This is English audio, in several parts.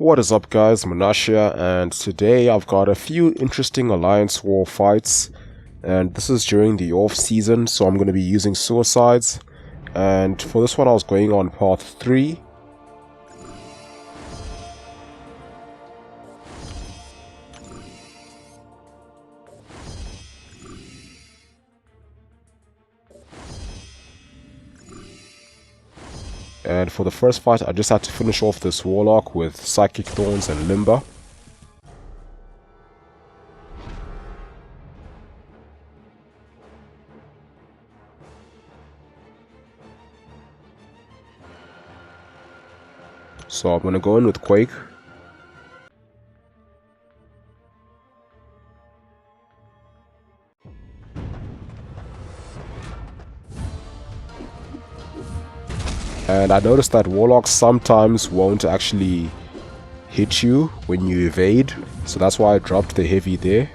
What is up guys, Munash here, and today I've got a few interesting Alliance War fights, and this is during the off season, so I'm going to be using suicides. And for this one I was going on path 3. And for the first fight I just had to finish off this Warlock with Psychic Thorns and Limber. So I'm going to go in with Quake. And I noticed that Warlocks sometimes won't actually hit you when you evade, so that's why I dropped the heavy there.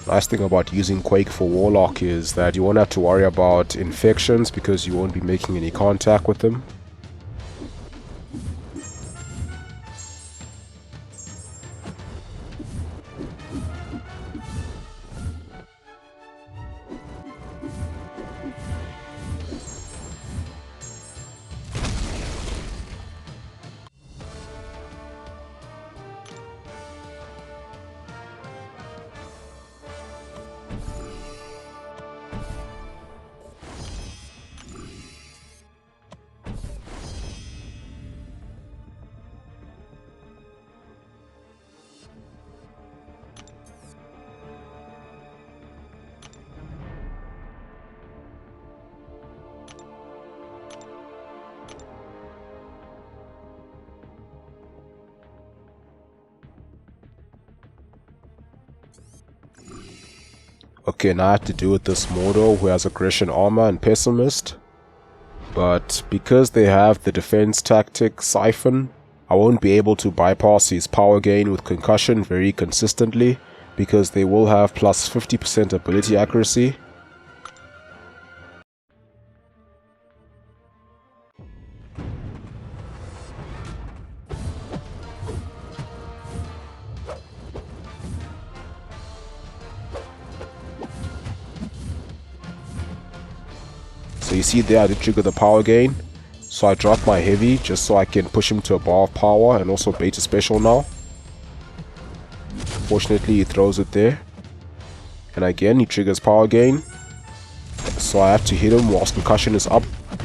Nice thing about using Quake for Warlock is that you won't have to worry about infections because you won't be making any contact with them. Okay, now I have to deal with this M.O.D.O. who has Aggression Armor and Pessimist. But because they have the defense tactic Siphon, I won't be able to bypass his power gain with Concussion very consistently, because they will have plus 50% ability accuracy. So you see there I did trigger the power gain, so I dropped my heavy just so I can push him to a bar of power and also bait a special now. Fortunately he throws it there, and again he triggers power gain, so I have to hit him whilst Concussion is up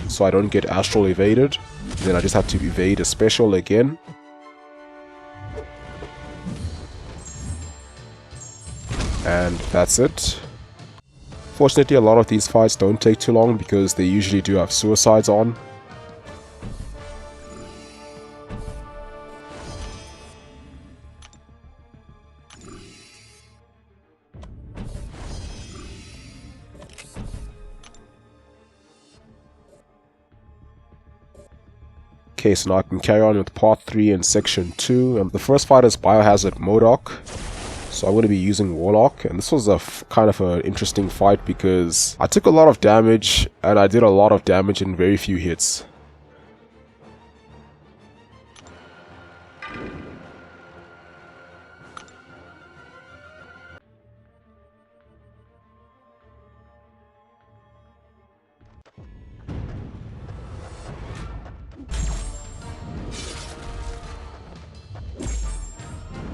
so I don't get astral evaded. Then I just have to evade a special again. And that's it. Fortunately, a lot of these fights don't take too long because they usually do have suicides on. Okay, so now I can carry on with part 3 and section 2. The first fight is Biohazard MODOK. So I'm going to be using Warlock, and this was a kind of an interesting fight because I took a lot of damage and I did a lot of damage in very few hits.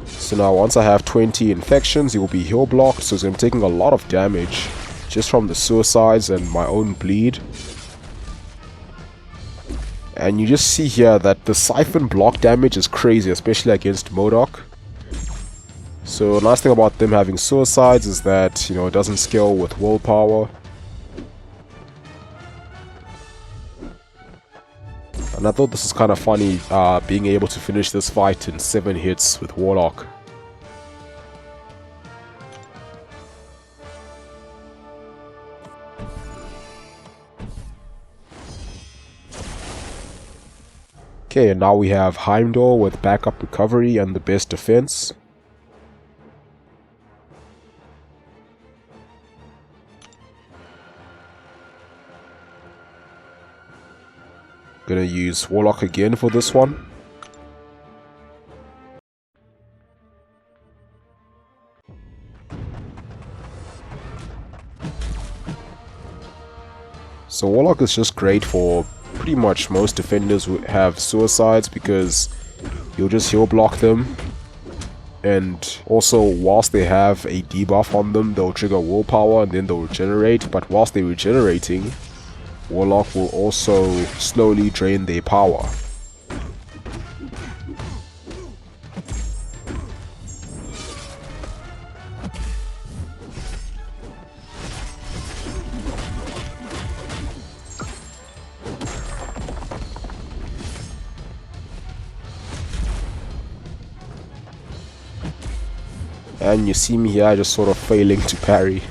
So now once I have 20 infections, it will be heal blocked, so I'm taking a lot of damage just from the suicides and my own bleed. And you just see here that the Siphon block damage is crazy, especially against M.O.D.O.K. So a nice thing about them having suicides is that, you know, it doesn't scale with willpower. And I thought this is kind of funny, being able to finish this fight in 7 hits with Warlock. Okay, and now we have Heimdall with backup recovery and the best defense. Gonna use Warlock again for this one. So Warlock is just great for pretty much most defenders who have suicides, because you'll just heal block them, and also whilst they have a debuff on them, they'll trigger willpower and then they'll regenerate, but whilst they're regenerating, Warlock will also slowly drain their power. And you see me here just sort of failing to parry.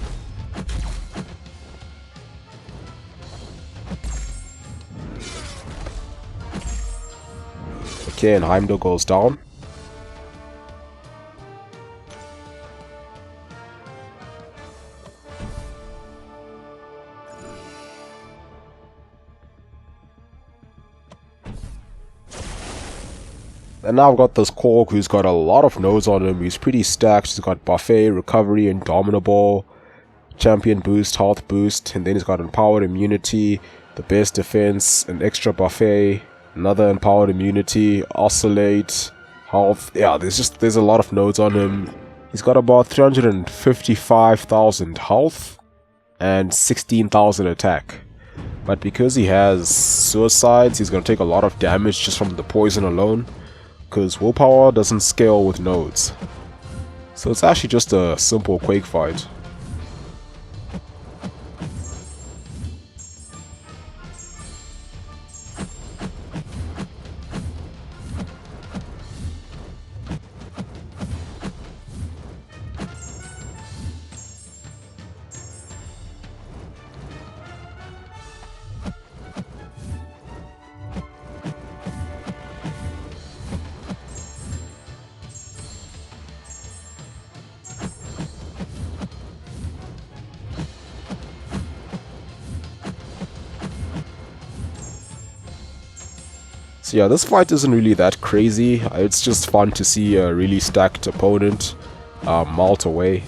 Okay, and Heimdall goes down. And now I've got this Korg who's got a lot of nodes on him. He's pretty stacked. He's got buffet, recovery, Indomitable, champion boost, health boost, and then he's got empowered immunity, the best defense, an extra buffet, another empowered immunity, oscillate, health. Yeah, there's a lot of nodes on him. He's got about 355,000 health and 16,000 attack. But because he has suicides, he's gonna take a lot of damage just from the poison alone, because willpower doesn't scale with nodes. So it's actually just a simple Quake fight. So yeah, this fight isn't really that crazy. It's just fun to see a really stacked opponent melt away.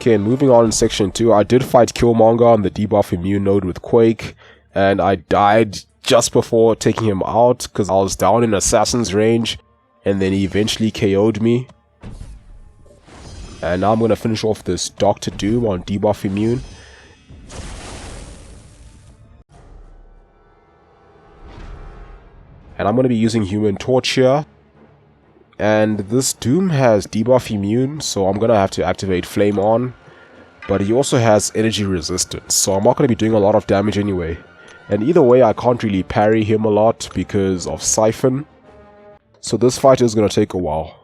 Okay, and moving on in section 2, I did fight Killmonger on the debuff immune node with Quake, and I died just before taking him out because I was down in Assassin's range, and then he eventually KO'd me. And now I'm going to finish off this Dr. Doom on debuff immune. And I'm going to be using Human Torch here. And this Doom has debuff immune, so I'm going to have to activate Flame On. But he also has energy resistance, so I'm not going to be doing a lot of damage anyway. And either way, I can't really parry him a lot because of Siphon. So this fight is going to take a while.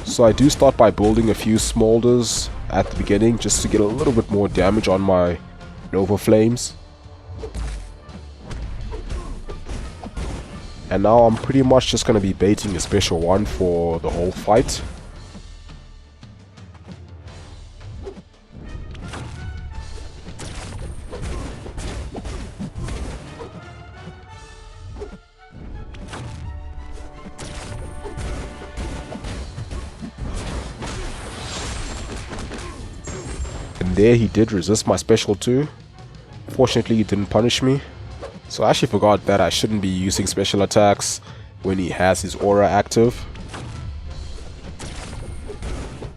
So I do start by building a few smolders at the beginning just to get a little bit more damage on my Nova Flames. And now I'm pretty much just going to be baiting a special one for the whole fight. there he did resist my special too. Fortunately he didn't punish me. So I actually forgot that I shouldn't be using special attacks when he has his aura active.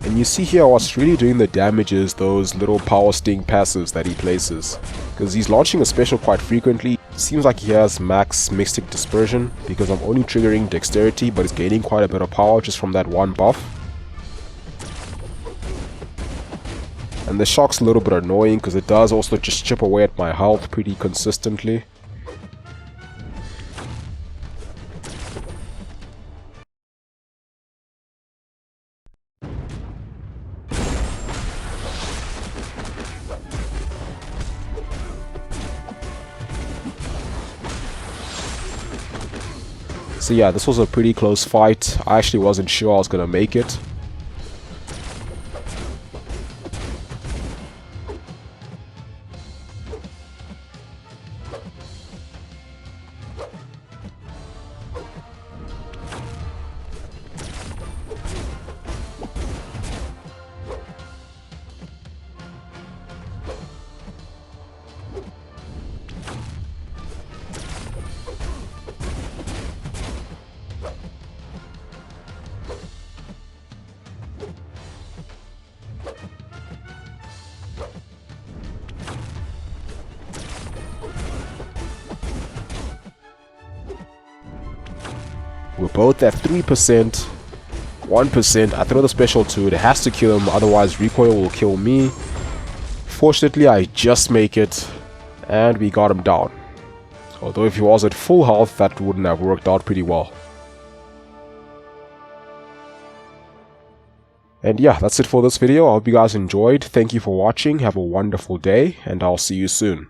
And you see here what's really doing the damage is those little power sting passives that he places. Because he's launching a special quite frequently. Seems like he has max Mystic Dispersion because I'm only triggering Dexterity, but he's gaining quite a bit of power just from that one buff. And the shock's a little bit annoying because it does also just chip away at my health pretty consistently. So yeah, this was a pretty close fight. I actually wasn't sure I was gonna make it. We're both at 3%, 1%. I throw the special to it. It has to kill him, otherwise recoil will kill me. Fortunately, I just make it, and we got him down. Although if he was at full health, that wouldn't have worked out pretty well. And yeah, that's it for this video. I hope you guys enjoyed. Thank you for watching. Have a wonderful day, and I'll see you soon.